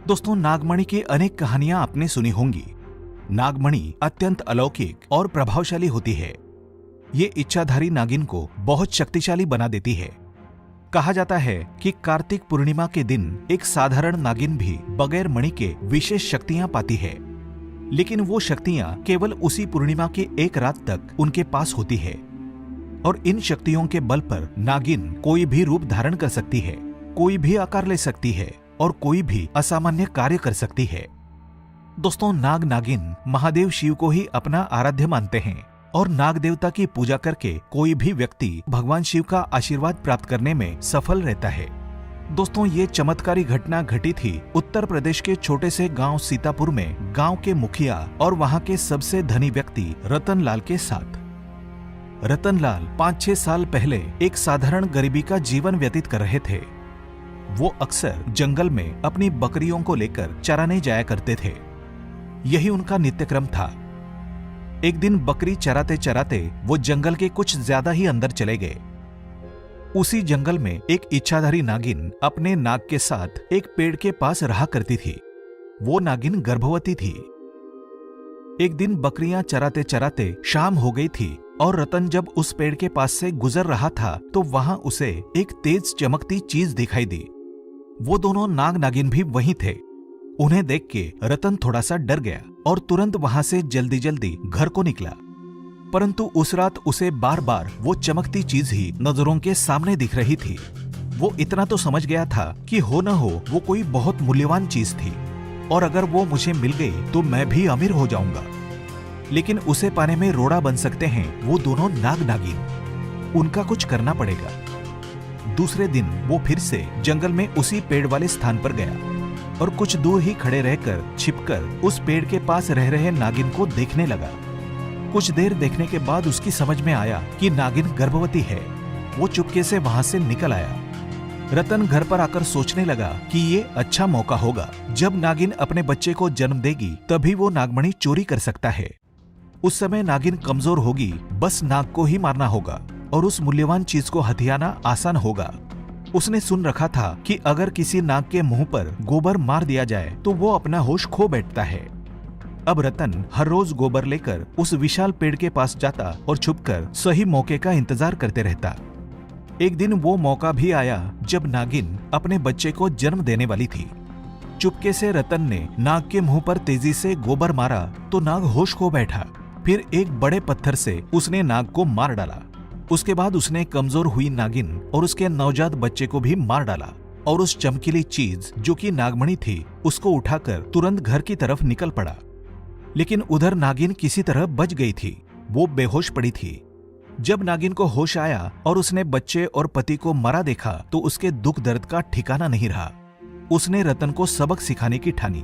दोस्तों, नागमणि की अनेक कहानियां आपने सुनी होंगी। नागमणि अत्यंत अलौकिक और प्रभावशाली होती है। ये इच्छाधारी नागिन को बहुत शक्तिशाली बना देती है। कहा जाता है कि कार्तिक पूर्णिमा के दिन एक साधारण नागिन भी बगैर मणि के विशेष शक्तियां पाती है, लेकिन वो शक्तियां केवल उसी पूर्णिमा की एक रात तक उनके पास होती है। और इन शक्तियों के बल पर नागिन कोई भी रूप धारण कर सकती है, कोई भी आकार ले सकती है और कोई भी असामान्य कार्य कर सकती है। दोस्तों, नाग नागिन महादेव शिव को ही अपना आराध्य मानते हैं और नाग देवता की पूजा करके कोई भी व्यक्ति भगवान शिव का आशीर्वाद प्राप्त करने में सफल रहता है। दोस्तों, ये चमत्कारी घटना घटी थी उत्तर प्रदेश के छोटे से गांव सीतापुर में गांव के मुखिया और वहां के सबसे धनी व्यक्ति रतनलाल के साथ। रतनलाल 5-6 साल पहले एक साधारण गरीबी का जीवन व्यतीत कर रहे थे। वो अक्सर जंगल में अपनी बकरियों को लेकर चराने जाया करते थे। यही उनका नित्यक्रम था। एक दिन बकरी चराते चराते वो जंगल के कुछ ज्यादा ही अंदर चले गए। उसी जंगल में एक इच्छाधारी नागिन अपने नाग के साथ एक पेड़ के पास रहा करती थी। वो नागिन गर्भवती थी। एक दिन बकरियां चराते चराते शाम हो गई थी और रतन जब उस पेड़ के पास से गुजर रहा था तो वहां उसे एक तेज चमकती चीज दिखाई दी। वो दोनों नाग नागिन भी वहीं थे। उन्हें देख के रतन थोड़ा सा डर गया और तुरंत वहां से जल्दी जल्दी घर को निकला। परंतु उस रात उसे बार बार वो चमकती चीज ही नजरों के सामने दिख रही थी। वो इतना तो समझ गया था कि हो न हो वो कोई बहुत मूल्यवान चीज थी और अगर वो मुझे मिल गई तो मैं भी अमीर हो जाऊंगा। लेकिन उसे पाने में रोड़ा बन सकते हैं वो दोनों नाग नागिन। उनका कुछ करना पड़ेगा। दूसरे दिन वो फिर से जंगल में उसी पेड़ वाले स्थान पर गया और कुछ दूर ही खड़े रहकर छिपकर उस पेड़ के पास रह रहे नागिन को देखने लगा। कुछ देर देखने के बाद उसकी समझ में आया कि नागिन गर्भवती है। वो चुपके से वहां से निकल आया। रतन घर पर आकर सोचने लगा कि ये अच्छा मौका होगा। जब नागिन अपने बच्चे को जन्म देगी तभी वो नागमणि चोरी कर सकता है। उस समय नागिन कमजोर होगी, बस नाग को ही मारना होगा और उस मूल्यवान चीज को हथियाना आसान होगा। उसने सुन रखा था कि अगर किसी नाग के मुंह पर गोबर मार दिया जाए तो वो अपना होश खो बैठता है। अब रतन हर रोज गोबर लेकर उस विशाल पेड़ के पास जाता और छुपकर सही मौके का इंतजार करते रहता। एक दिन वो मौका भी आया जब नागिन अपने बच्चे को जन्म देने वाली थी। चुपके से रतन ने नाग के मुंह पर तेजी से गोबर मारा तो नाग होश खो बैठा। फिर एक बड़े पत्थर से उसने नाग को मार डाला। उसके बाद उसने कमजोर हुई नागिन और उसके नवजात बच्चे को भी मार डाला और उस चमकीली चीज जो कि नागमणि थी उसको उठाकर तुरंत घर की तरफ निकल पड़ा। लेकिन उधर नागिन किसी तरह बच गई थी। वो बेहोश पड़ी थी। जब नागिन को होश आया और उसने बच्चे और पति को मरा देखा तो उसके दुख दर्द का ठिकाना नहीं रहा। उसने रतन को सबक सिखाने की ठानी,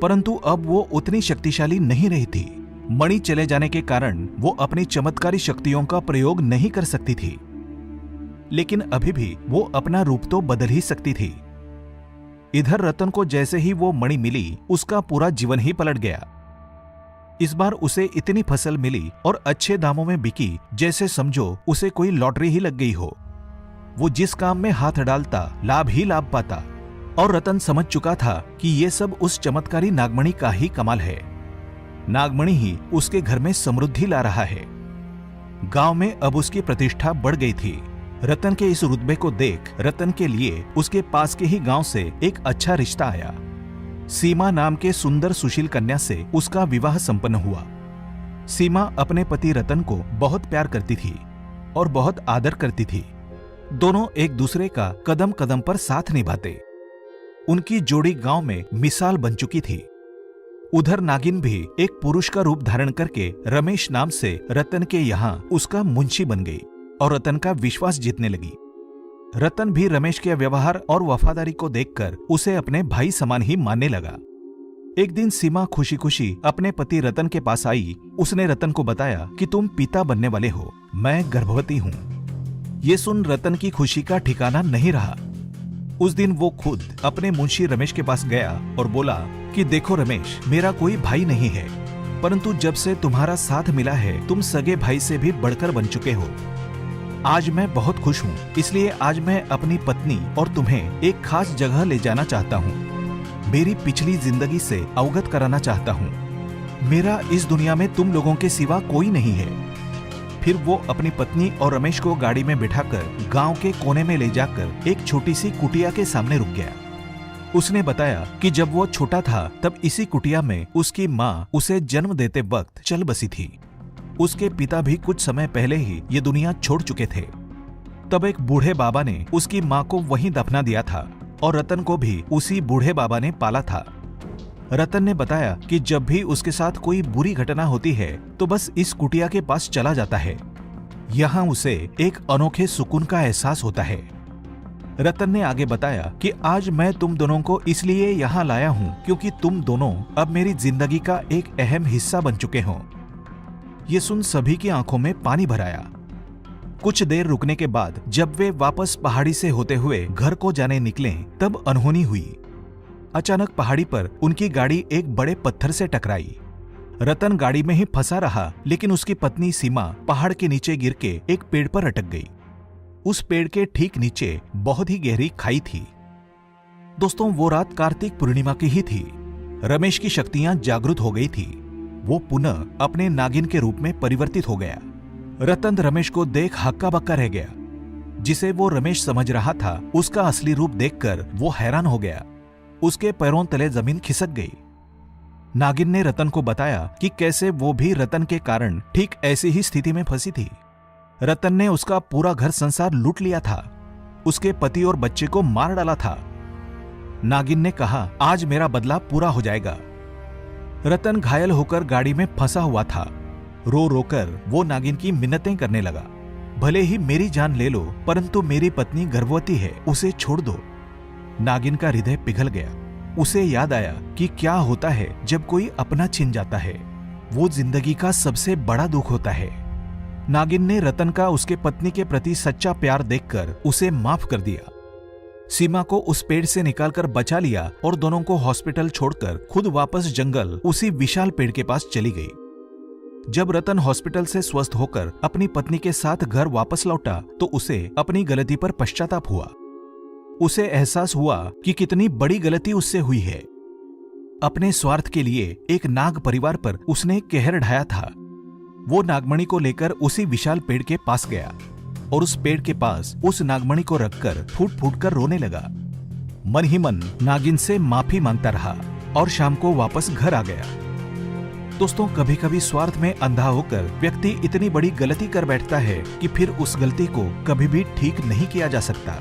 परंतु अब वो उतनी शक्तिशाली नहीं रही थी। मणि चले जाने के कारण वो अपनी चमत्कारी शक्तियों का प्रयोग नहीं कर सकती थी, लेकिन अभी भी वो अपना रूप तो बदल ही सकती थी। इधर रतन को जैसे ही वो मणि मिली उसका पूरा जीवन ही पलट गया। इस बार उसे इतनी फसल मिली और अच्छे दामों में बिकी जैसे समझो उसे कोई लॉटरी ही लग गई हो। वो जिस काम में हाथ डालता लाभ ही लाभ पाता और रतन समझ चुका था कि ये सब उस चमत्कारी नागमणि का ही कमाल है। नागमणि ही उसके घर में समृद्धि ला रहा है। गांव में अब उसकी प्रतिष्ठा बढ़ गई थी। रतन के इस रुतबे को देख रतन के लिए उसके पास के ही गांव से एक अच्छा रिश्ता आया। सीमा नाम के सुंदर सुशील कन्या से उसका विवाह संपन्न हुआ। सीमा अपने पति रतन को बहुत प्यार करती थी और बहुत आदर करती थी। दोनों एक दूसरे का कदम कदम पर साथ निभाते। उनकी जोड़ी गांव में मिसाल बन चुकी थी। उधर नागिन भी एक पुरुष का रूप धारण करके रमेश नाम से रतन के यहाँ उसका मुंशी बन गई और रतन का विश्वास जीतने लगी। रतन भी रमेश के व्यवहार और वफादारी को देखकर उसे अपने भाई समान ही मानने लगा। एक दिन सीमा खुशी खुशी अपने पति रतन के पास आई। उसने रतन को बताया कि तुम पिता बनने वाले हो, मैं गर्भवती हूँ। ये सुन रतन की खुशी का ठिकाना नहीं रहा। उस दिन वो खुद अपने मुंशी रमेश के पास गया और बोला कि देखो रमेश, मेरा कोई भाई नहीं है, परंतु जब से तुम्हारा साथ मिला है तुम सगे भाई से भी बढ़कर बन चुके हो। आज मैं बहुत खुश हूँ, इसलिए आज मैं अपनी पत्नी और तुम्हें एक खास जगह ले जाना चाहता हूँ। मेरी पिछली जिंदगी से अवगत कराना चाहता हूँ। मेरा इस दुनिया में तुम लोगों के सिवा कोई नहीं है। फिर वो अपनी पत्नी और रमेश को गाड़ी में बिठाकर गांव के कोने में ले जाकर एक छोटी सी कुटिया के सामने रुक गया। उसने बताया कि जब वो छोटा था तब इसी कुटिया में उसकी माँ उसे जन्म देते वक्त चल बसी थी। उसके पिता भी कुछ समय पहले ही ये दुनिया छोड़ चुके थे। तब एक बूढ़े बाबा ने उसकी माँ को वहीं दफना दिया था और रतन को भी उसी बूढ़े बाबा ने पाला था। रतन ने बताया कि जब भी उसके साथ कोई बुरी घटना होती है तो बस इस कुटिया के पास चला जाता है। यहाँ उसे एक अनोखे सुकून का एहसास होता है। रतन ने आगे बताया कि आज मैं तुम दोनों को इसलिए यहाँ लाया हूँ क्योंकि तुम दोनों अब मेरी जिंदगी का एक अहम हिस्सा बन चुके हो। ये सुन सभी की आंखों में पानी भर आया। कुछ देर रुकने के बाद जब वे वापस पहाड़ी से होते हुए घर को जाने निकले तब अनहोनी हुई। अचानक पहाड़ी पर उनकी गाड़ी एक बड़े पत्थर से टकराई। रतन गाड़ी में ही फंसा रहा, लेकिन उसकी पत्नी सीमा पहाड़ के नीचे गिर के एक पेड़ पर अटक गई। उस पेड़ के ठीक नीचे बहुत ही गहरी खाई थी। दोस्तों, वो रात कार्तिक पूर्णिमा की ही थी। रमेश की शक्तियां जागृत हो गई थी। वो पुनः अपने नागिन के रूप में परिवर्तित हो गया। रतन रमेश को देख हक्का बक्का रह गया। जिसे वो रमेश समझ रहा था उसका असली रूप देखकर वो हैरान हो गया। उसके पैरों तले जमीन खिसक गई। नागिन ने रतन को बताया कि कैसे वो भी रतन के कारण ठीक ऐसी ही स्थिति में फंसी थी। रतन ने उसका पूरा घर संसार लूट लिया था, उसके पति और बच्चे को मार डाला था। नागिन ने कहा, आज मेरा बदला पूरा हो जाएगा। रतन घायल होकर गाड़ी में फंसा हुआ था। रो रोकर वो नागिन की मिन्नतें करने लगा, भले ही मेरी जान ले लो, परंतु मेरी पत्नी गर्भवती है, उसे छोड़ दो। नागिन का हृदय पिघल गया। उसे याद आया कि क्या होता है जब कोई अपना छिन जाता है। वो जिंदगी का सबसे बड़ा दुख होता है। नागिन ने रतन का उसके पत्नी के प्रति सच्चा प्यार देखकर उसे माफ कर दिया। सीमा को उस पेड़ से निकालकर बचा लिया और दोनों को हॉस्पिटल छोड़कर खुद वापस जंगल उसी विशाल पेड़ के पास चली गई। जब रतन हॉस्पिटल से स्वस्थ होकर अपनी पत्नी के साथ घर वापस लौटा तो उसे अपनी गलती पर पश्चाताप हुआ। उसे एहसास हुआ कि कितनी बड़ी गलती उससे हुई है। अपने स्वार्थ के लिए एक नाग परिवार पर उसने कहर ढाया था। वो नागमणि को लेकर उसी विशाल पेड़ के पास गया और उस पेड़ के पास उस नागमणि को रखकर फूट फूट कर रोने लगा। मन ही मन नागिन से माफी मांगता रहा और शाम को वापस घर आ गया। दोस्तों, कभी कभी स्वार्थ में अंधा होकर व्यक्ति इतनी बड़ी गलती कर बैठता है कि फिर उस गलती को कभी भी ठीक नहीं किया जा सकता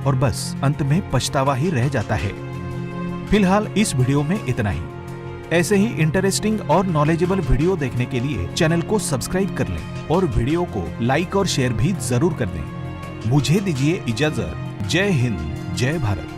और बस अंत में पछतावा ही रह जाता है। फिलहाल इस वीडियो में इतना ही। ऐसे ही इंटरेस्टिंग और नॉलेजेबल वीडियो देखने के लिए चैनल को सब्सक्राइब कर लें और वीडियो को लाइक और शेयर भी जरूर कर दें। मुझे दीजिए इजाजत। जय हिंद, जय भारत।